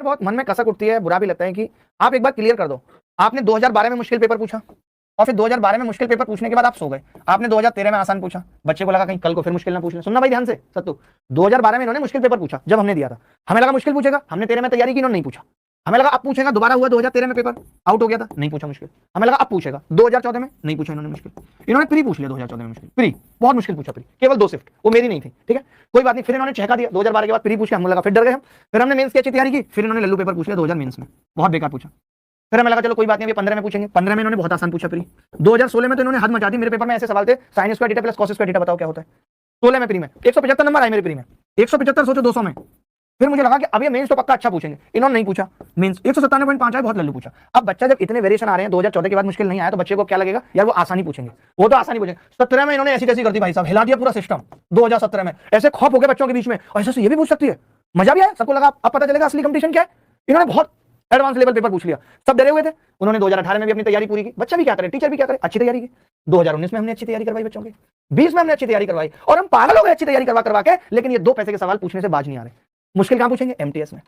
बहुत मन में कसक उठती है, बुरा भी लगता है कि आप एक बार क्लियर कर दो। आपने 2012 में मुश्किल पेपर पूछा और फिर 2012 में मुश्किल पेपर पूछने के बाद आप सो गए। आपने 2013 में आसान पूछा, बच्चे को लगा कहीं कल को फिर मुश्किल ना पूछ ले। सुनना भाई ध्यान से सत्तू, 2012 में इन्होंने मुश्किल पेपर पूछा, जब हमने दिया था हमें लगा मुश्किल पूछेगा, हमने 13 में तैयारी की, इन्होंने नहीं पूछा। हमें लगा अब पूछेगा, दोबारा हुआ 2013 में पेपर आउट हो गया था, नहीं पूछा मुश्किल। हमें लगा अब पूछेगा 2014 में, नहीं पूछा इन्होंने मुश्किल। इन्होंने प्री पूछ लिया 2014 में मुश्किल, प्री बहुत मुश्किल पूछा, प्री केवल 2 शिफ्ट, वो मेरी नहीं थी, ठीक है कोई बात नहीं। फिर इन्होंने चहका दिया 2012 के बाद प्री पूछ के, हमें लगा फिर डर गए हम। फिर हमने मेंस की अच्छी तैयारी की, फिर इन्होंने लल्लू पेपर पूछ लिया 2000 मेंस में, बहुत बेकार पूछा। फिर हमें लगा चलो कोई बात नहीं, अभी 15 में पूछेंगे, 15 में इन्होंने बहुत आसान पूछा प्री। 2016 में तो इन्होंने हद मचा दी, मेरे पेपर में ऐसे सवाल थे sine square theta plus cos square theta बताओ क्या होता है। 16 में प्री में 175 नंबर आए मेरे प्री में, 175 सोचो 200 में। फिर मुझे लगा कि अब ये मेंस तो पक्का अच्छा पूछेंगे, इन्होंने नहीं पूछा मेंस, 197.5 आए, बहुत लल्लू पूछा। अब बच्चा जब इतने वेरिएशन आ रहे हैं 2014 के बाद मुश्किल नहीं आया तो बच्चे को क्या लगेगा यार वो आसानी पूछेंगे, वो तो आसानी पूछेंगे। 17 में इन्होंने ऐसी तैसी कर दी भाई साहब, हिला दिया पूरा सिस्टम। 2017 में ऐसे खौफ हो गए बच्चों के बीच में, ऐसे से ये भी पूछ सकती है, मजा भी आया, सबको लगा अब पता चलेगा असली कंपटीशन क्या है। इन्होंने बहुत एडवांस लेवल पेपर पूछ लिया, सब डरे हुए थे। उन्होंने 2018 में भी अपनी तैयारी पूरी की, बच्चा भी क्या करे, टीचर भी क्या करे, अच्छी तैयारी की। 2019 में हमने अच्छी तैयारी करवाई बच्चों की, 20 में हमने अच्छी तैयारी करवाई, और हम पागल हो गए अच्छी तैयारी करवा के, लेकिन ये 2 पैसे के सवाल पूछने से बाज नहीं आ रहे। मुश्किल कहां पूछेंगे, एमटीएस में।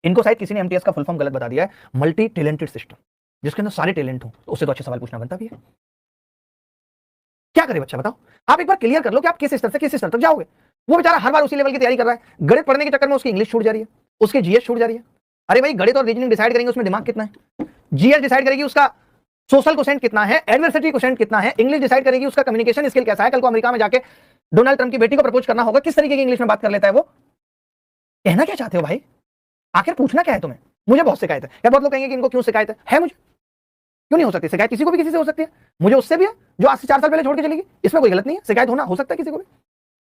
इनको शायद किसी ने एमटीएस का फुल फॉर्म गलत बता दिया है, मल्टी टैलेंटेड सिस्टम, जिसके अंदर सारे टैलेंट हो तो उससे तो अच्छे सवाल पूछना बनता भी है। क्या करे बच्चा बताओ, आप एक बार क्लियर कर लो कि आप किस स्तर से किस स्तर तक जाओगे। वो बेचारा हर बार उसी लेवल की तैयारी कर रहा है, गणित पढ़ने के चक्कर में उसकी इंग्लिश छूट जा रही है, उसकी जीएस छूट जा रही है। अरे भाई गणित और रीजनिंग डिसाइड करेंगे उसमें दिमाग कितना है, जीएस डिसाइड करेगी उसका सोशल क्वोशेंट कितना है, एडवर्सिटी क्वोशेंट कितना है, इंग्लिश डिसाइड करेगी उसका कम्युनिकेशन स्किल कैसा है। कल को अमेरिका में जाके डोनाल्ड ट्रंप की बेटी को प्रपोज करना होगा, किस तरीके की इंग्लिश में बात कर लेता है वो। कहना क्या चाहते हो भाई, आखिर पूछना क्या है तुम्हें। मुझे बहुत शिकायत है यार, बहुत लोग कहेंगे कि इनको क्यों शिकायत है मुझे, क्यों नहीं हो सकती शिकायत, किसी को भी किसी से हो सकती है। मुझे उससे भी है जो आज से 4 साल पहले छोड़ के चलेगी, इसमें कोई गलत नहीं है, शिकायत होना हो सकता है किसी को भी।